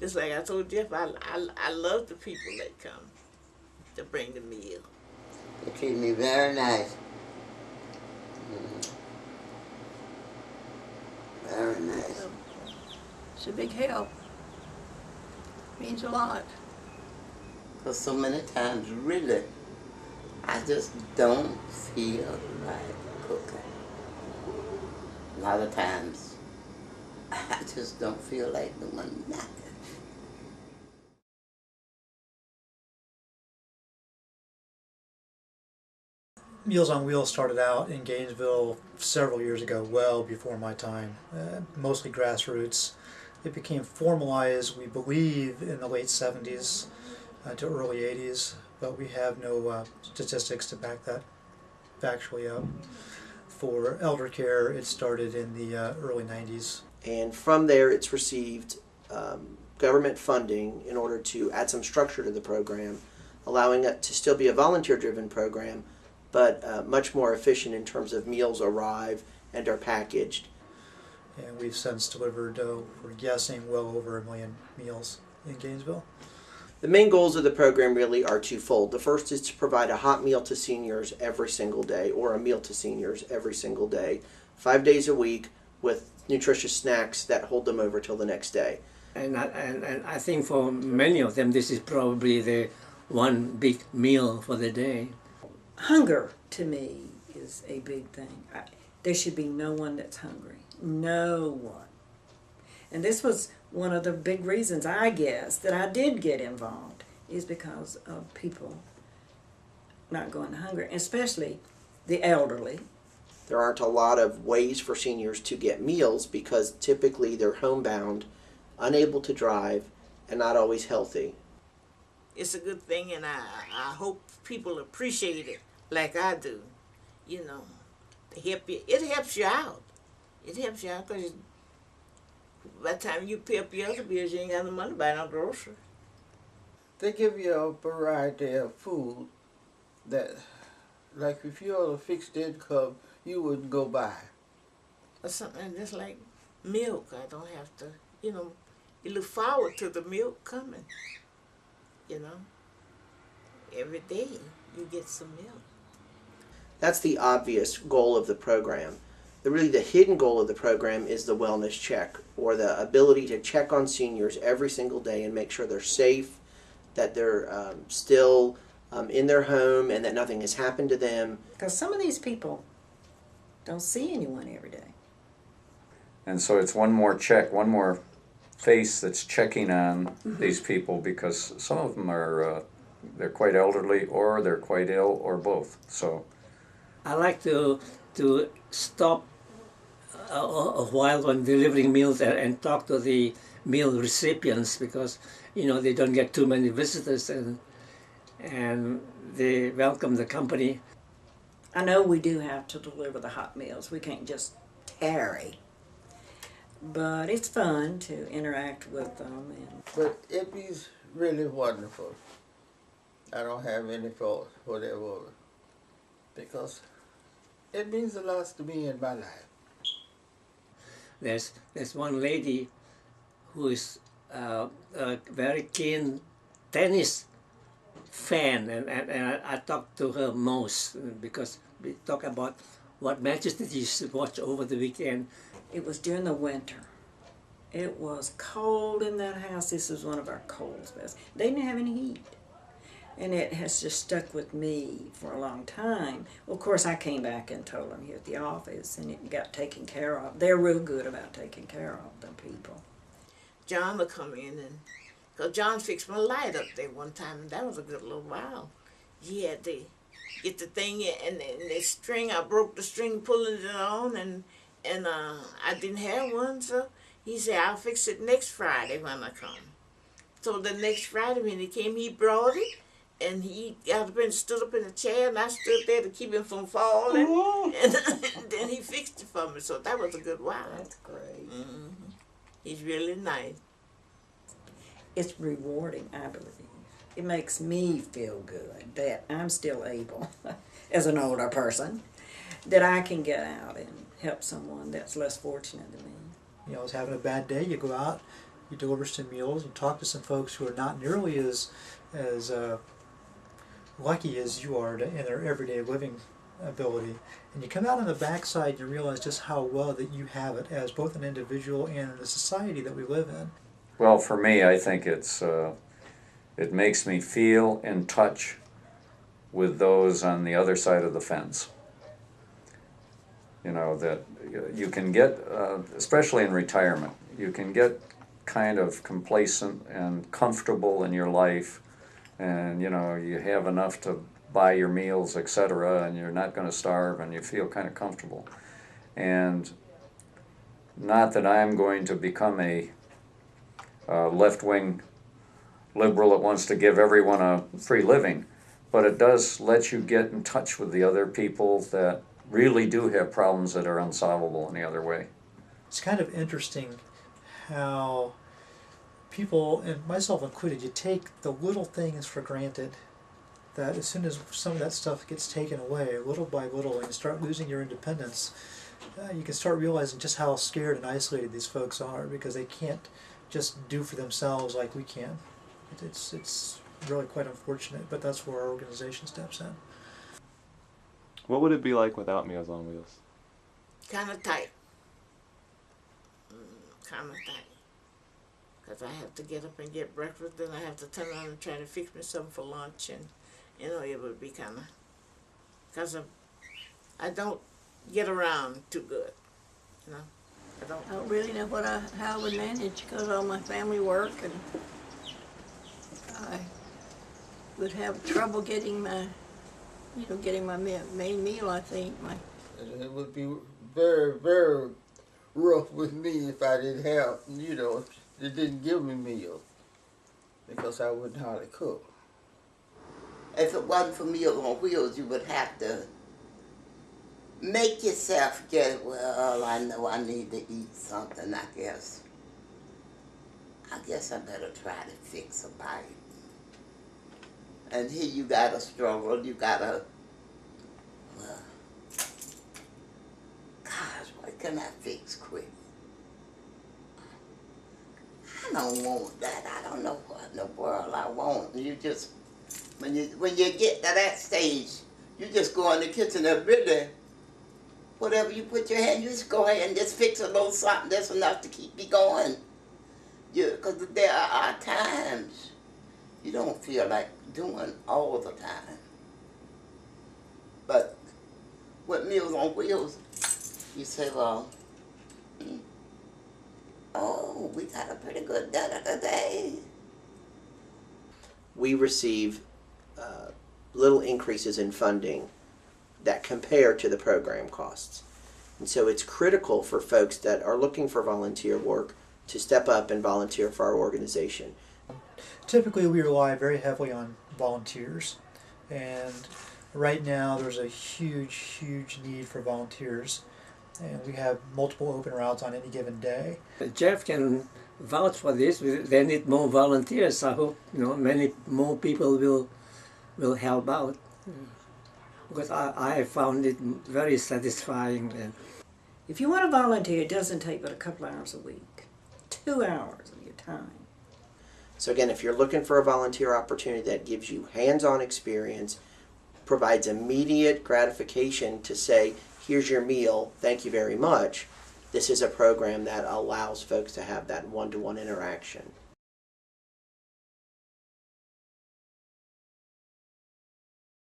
Just like I told Jeff, I love the people that come to bring the meal. They treat me very nice. Very nice. It's a big help. Means a lot. Because so many times, really, I just don't feel like cooking. A lot of times, I just don't feel like doing nothing. Meals on Wheels started out in Gainesville several years ago, well before my time, mostly grassroots. It became formalized, we believe, in the late 70s to early 80s, but we have no statistics to back that factually up. For elder care, it started in the early 90s. And from there, it's received government funding in order to add some structure to the program, allowing it to still be a volunteer-driven program, but much more efficient in terms of meals arrive and are packaged. And we've since delivered, we're guessing, well over 1 million meals in Gainesville. The main goals of the program really are twofold. The first is to provide a hot meal to seniors every single day, or a meal to seniors every single day, 5 days a week, with nutritious snacks that hold them over till the next day. And I think for many of them, this is probably the one big meal for the day. Hunger, to me, is a big thing. There should be no one that's hungry. No one. And this was one of the big reasons, I guess, that I did get involved, is because of people not going hungry, especially the elderly. There aren't a lot of ways for seniors to get meals because typically they're homebound, unable to drive, and not always healthy. It's a good thing, and I hope people appreciate it like I do. You know, to help you. It helps you out. It helps you out because by the time you pay up your other bills, you ain't got no money to buy no groceries. They give you a variety of food that, like if you're on a fixed income, you wouldn't go buy. Or something just like milk. I don't have to, you know, you look forward to the milk coming. You know, every day you get some milk. That's the obvious goal of the program. Really the hidden goal of the program is the wellness check, or the ability to check on seniors every single day and make sure they're safe, that they're still in their home, and that nothing has happened to them. Because some of these people don't see anyone every day. And so it's one more check, one more face that's checking on these people, because some of them are they're quite elderly, or they're quite ill, or both. So I like to stop a while when delivering meals and talk to the meal recipients, because you know they don't get too many visitors, and they welcome the company. I know we do have to deliver the hot meals. We can't just tarry. But it's fun to interact with them. But it is really wonderful. I don't have any fault for their work, because it means a lot to me in my life. There's one lady who is a very keen tennis fan, and I talk to her most because we talk about what matches that you should watch over the weekend. It was during the winter. It was cold in that house. This was one of our coldest. They didn't have any heat. And it has just stuck with me for a long time. Well, of course, I came back and told them here at the office, and it got taken care of. They're real good about taking care of them people. John would come in, and because John fixed my light up there one time, and that was a good little while. He had to get the thing in, and the string, I broke the string pulling it on, and I didn't have one, so he said, I'll fix it next Friday when I come. So the next Friday when he came, he brought it, and he got up and stood up in a chair, and I stood there to keep him from falling, and then he fixed it for me, so that was a good while. That's great. Mm-hmm. He's really nice. It's rewarding, I believe. It makes me feel good that I'm still able, as an older person, that I can get out and help someone that's less fortunate than me. You know, I was having a bad day, you go out, you deliver some meals, you talk to some folks who are not nearly as lucky as you are in their everyday living ability, and you come out on the backside and you realize just how well that you have it as both an individual and in the society that we live in. Well, for me, I think it makes me feel in touch with those on the other side of the fence. You know, that you can get, especially in retirement, you can get kind of complacent and comfortable in your life, and you know, you have enough to buy your meals, etc., and you're not going to starve, and you feel kind of comfortable. And not that I'm going to become a left-wing liberal that wants to give everyone a free living, but it does let you get in touch with the other people that really do have problems that are unsolvable any other way. It's kind of interesting how people, and myself included, you take the little things for granted, that as soon as some of that stuff gets taken away, little by little, and you start losing your independence, you can start realizing just how scared and isolated these folks are, because they can't just do for themselves like we can. It's really quite unfortunate, but that's where our organization steps in. What would it be like without Meals on Wheels? Kind of tight. Kind of tight. Because I have to get up and get breakfast, then I have to turn around and try to fix me something for lunch, and you know, it would be kind of, because I don't get around too good, you know. I don't really know how I would manage, because all my family work, and I would have trouble getting my main meal, I think. It would be very, very rough with me if I didn't have, they didn't give me meals, because I wouldn't hardly cook. If it wasn't for Meals on Wheels, you would have to make yourself get, well, I know I need to eat something, I guess. I better try to fix a bite. And here you gotta struggle, you gotta, well, gosh, what can I fix quick? I don't want that. I don't know what in the world I want. You just, when you get to that stage, you just go in the kitchen and really, whatever you put your hand, you just go ahead and just fix a little something that's enough to keep me going. Because there are times you don't feel like doing all the time. But with Meals on Wheels, you say, well, oh, we got a pretty good dinner today. We receive little increases in funding that compare to the program costs. And so it's critical for folks that are looking for volunteer work to step up and volunteer for our organization. Typically, we rely very heavily on volunteers, and right now there's a huge need for volunteers, and we have multiple open routes on any given day. Jeff can vouch for this. They need more volunteers. I hope many more people will help out, because I found it very satisfying. If you want to volunteer, it doesn't take but a couple hours a week, 2 hours of your time. So again, if you're looking for a volunteer opportunity that gives you hands-on experience, provides immediate gratification to say, here's your meal, thank you very much, this is a program that allows folks to have that one-to-one interaction.